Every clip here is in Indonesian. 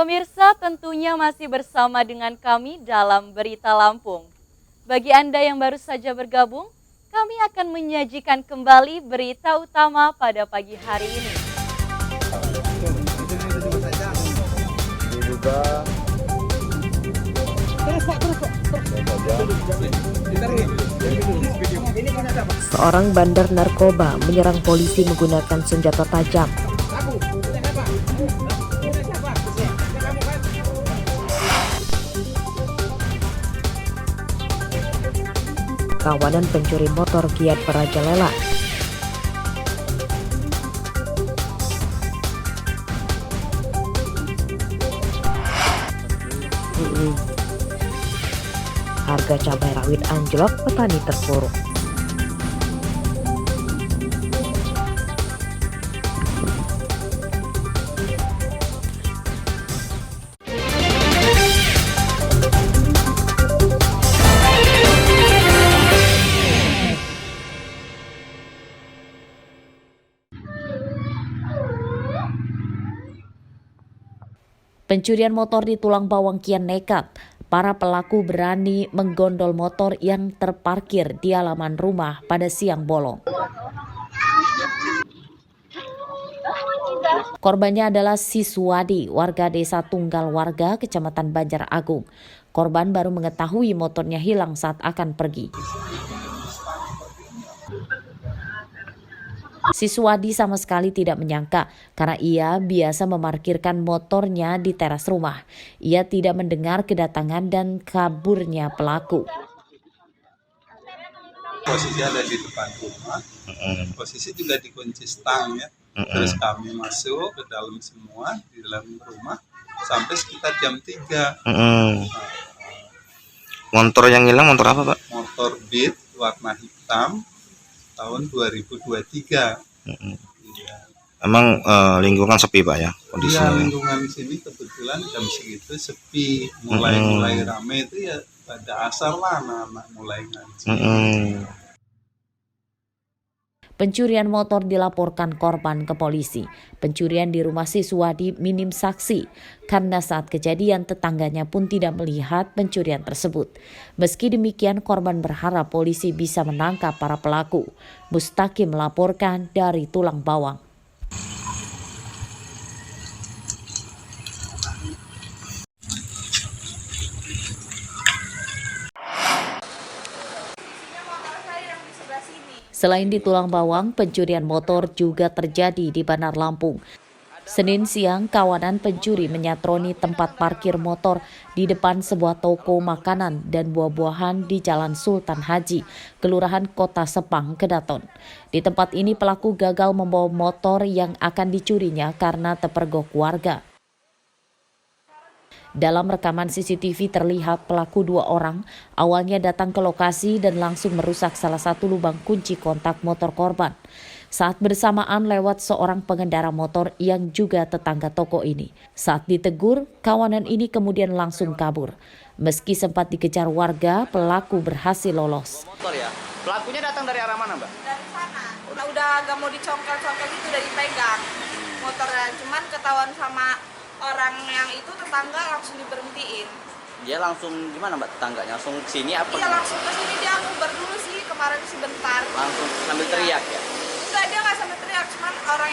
Pemirsa, tentunya masih bersama dengan kami dalam Berita Lampung. Bagi Anda yang baru saja bergabung, kami akan menyajikan kembali berita utama pada pagi hari ini. Seorang bandar narkoba menyerang polisi menggunakan senjata tajam. Kawanan pencuri motor giat merajalela. Harga cabai rawit anjlok, petani terpuruk. Pencurian motor di Tulang Bawang kian nekat. Para pelaku berani menggondol motor yang terparkir di halaman rumah pada siang bolong. Korbannya adalah Siswadi, warga desa Tunggal Warga, Kecamatan Banjar Agung. Korban baru mengetahui motornya hilang saat akan pergi. Siswadi sama sekali tidak menyangka karena ia biasa memarkirkan motornya di teras rumah. Ia tidak mendengar kedatangan dan kaburnya pelaku. Posisi ada di depan rumah, posisi juga dikunci stang ya. Terus kami masuk ke dalam semua, di dalam rumah sampai sekitar jam 3. Motor yang hilang motor apa, Pak? Motor Beat warna hitam tahun 2023. Iya. Emang lingkungan sepi, Pak ya kondisinya? Iya, lingkungan sini kebetulan jam segitu sepi, mulai rame itu ya pada asar lah anak-anak mulai ngaji. Pencurian motor dilaporkan korban ke polisi. Pencurian di rumah Siswadi minim saksi karena saat kejadian tetangganya pun tidak melihat pencurian tersebut. Meski demikian, korban berharap polisi bisa menangkap para pelaku. Mustaqim melaporkan dari Tulang Bawang. Selain di Tulang Bawang, pencurian motor juga terjadi di Bandar Lampung. Senin siang, kawanan pencuri menyatroni tempat parkir motor di depan sebuah toko makanan dan buah-buahan di Jalan Sultan Haji, Kelurahan Kota Sepang, Kedaton. Di tempat ini pelaku gagal membawa motor yang akan dicurinya karena terpergok warga. Dalam rekaman CCTV terlihat pelaku 2 orang awalnya datang ke lokasi dan langsung merusak salah satu lubang kunci kontak motor korban. Saat bersamaan lewat seorang pengendara motor yang juga tetangga toko ini. Saat ditegur, kawanan ini kemudian langsung kabur. Meski sempat dikejar warga, pelaku berhasil lolos. Motor ya? Pelakunya datang dari arah mana, Mbak? Dari sana. Udah agak mau dicongkel-congkel itu udah dipegang motornya. Cuman ketahuan sama orang yang itu tetangga langsung diberhentiin. Dia langsung gimana, Mbak, tetangganya? Langsung sini apa? Iya, langsung ke sini, dia ngubar dulu sih kemarin sebentar. Langsung sambil teriak ya? Enggak, dia nggak sambil teriak, cuman orang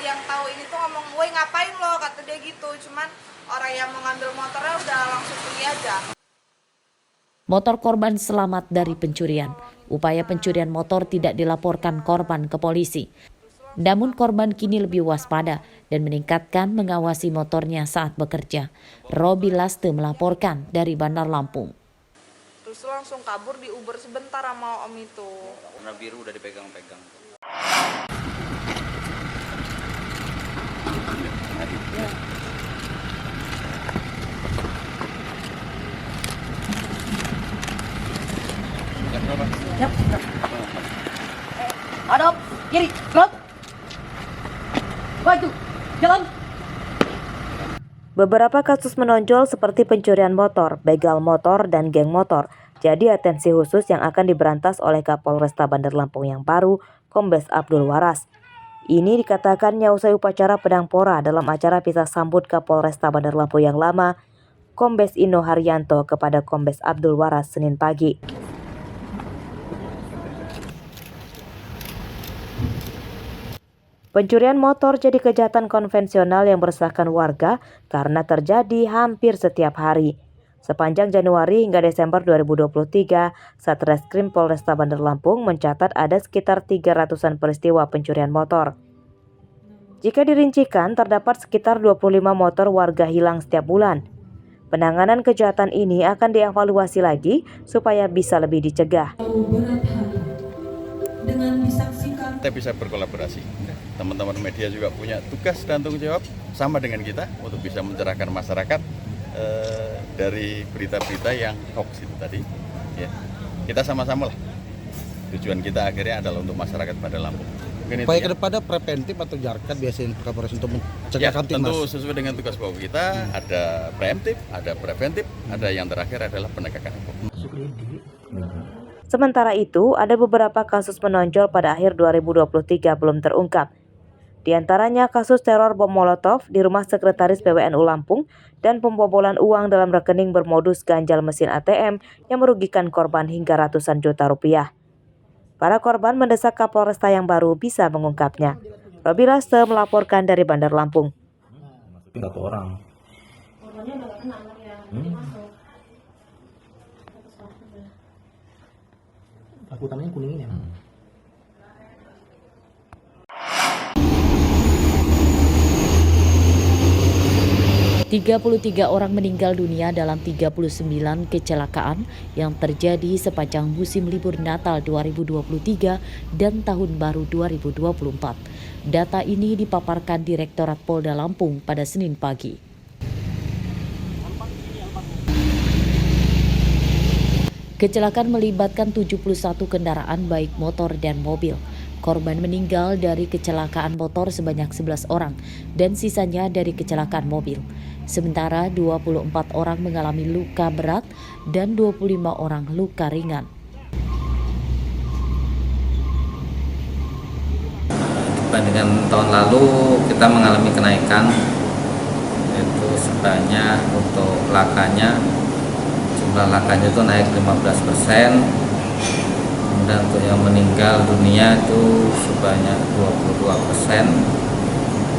yang tahu ini tuh ngomong, "Woi, ngapain lo?" kata dia gitu. Cuman orang yang mau ngambil motornya udah langsung pergi aja. Motor korban selamat dari pencurian. Upaya pencurian motor tidak dilaporkan korban ke polisi. Namun korban kini lebih waspada dan meningkatkan mengawasi motornya saat bekerja. Robi Laste melaporkan dari Bandar Lampung. Terus langsung kabur, di Uber sebentar sama om itu. Warna biru udah dipegang-pegang. Yap. Hadap, kiri, gerak. Maju, jalan. Beberapa kasus menonjol seperti pencurian motor, begal motor, dan geng motor. Jadi atensi khusus yang akan diberantas oleh Kapolresta Bandar Lampung yang baru, Kombes Abdul Waras. Ini dikatakannya usai upacara pedang pora dalam acara pisah sambut Kapolresta Bandar Lampung yang lama, Kombes Ino Haryanto kepada Kombes Abdul Waras Senin pagi. Pencurian motor jadi kejahatan konvensional yang meresahkan warga karena terjadi hampir setiap hari. Sepanjang Januari hingga Desember 2023, Satreskrim Polresta Bandar Lampung mencatat ada sekitar 300-an peristiwa pencurian motor. Jika dirincikan, terdapat sekitar 25 motor warga hilang setiap bulan. Penanganan kejahatan ini akan dievaluasi lagi supaya bisa lebih dicegah. Kita bisa berkolaborasi. Teman-teman media juga punya tugas dan tanggung jawab sama dengan kita untuk bisa mencerahkan masyarakat dari berita-berita yang hoax itu tadi. Ya. Kita sama-sama lah. Tujuan kita akhirnya adalah untuk masyarakat Bandar Lampung. Baik ke depannya preventif atau jarkat biasanya Kapolres untuk mencegah ya, Kamtibmas? Tentu sesuai dengan tugas pokok kita, ada preemptif, ada preventif, ada yang terakhir adalah penegakan hukum. Sementara itu, ada beberapa kasus menonjol pada akhir 2023 belum terungkap. Di antaranya kasus teror bom Molotov di rumah Sekretaris PWNU Lampung dan pembobolan uang dalam rekening bermodus ganjal mesin ATM yang merugikan korban hingga ratusan juta rupiah. Para korban mendesak Kapolresta yang baru bisa mengungkapnya. Robi Raste melaporkan dari Bandar Lampung. Satu orang. 33 orang meninggal dunia dalam 39 kecelakaan yang terjadi sepanjang musim libur Natal 2023 dan Tahun Baru 2024. Data ini dipaparkan Direktorat Polda Lampung pada Senin pagi. Kecelakaan melibatkan 71 kendaraan baik motor dan mobil. Korban meninggal dari kecelakaan motor sebanyak 11 orang dan sisanya dari kecelakaan mobil. Sementara 24 orang mengalami luka berat dan 25 orang luka ringan. Dibandingkan tahun lalu kita mengalami kenaikan, itu sebanyak untuk lakanya, jumlah lakanya itu naik 15%. Dan untuk yang meninggal dunia itu sebanyak 22%.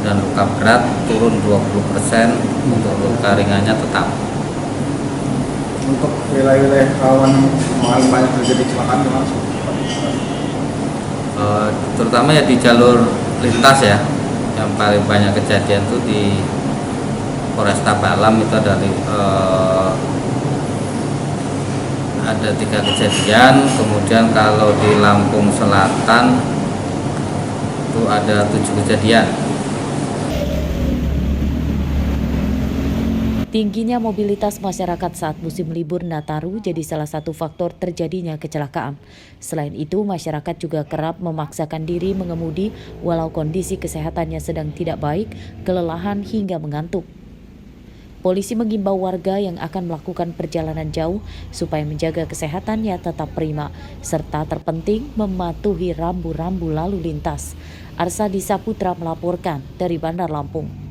Dan luka berat turun 20%, untuk luka ringannya tetap. Untuk wilayah-wilayah rawan paling banyak terjadi kecelakaan gimana? Terutama ya di jalur lintas ya, yang paling banyak kejadian itu di Polresta Balam itu ada 3 kejadian, kemudian kalau di Lampung Selatan itu ada 7 kejadian. Tingginya mobilitas masyarakat saat musim libur Nataru jadi salah satu faktor terjadinya kecelakaan. Selain itu, masyarakat juga kerap memaksakan diri mengemudi walau kondisi kesehatannya sedang tidak baik, kelelahan hingga mengantuk. Polisi mengimbau warga yang akan melakukan perjalanan jauh supaya menjaga kesehatannya tetap prima, serta terpenting mematuhi rambu-rambu lalu lintas. Arsadi Saputra melaporkan dari Bandar Lampung.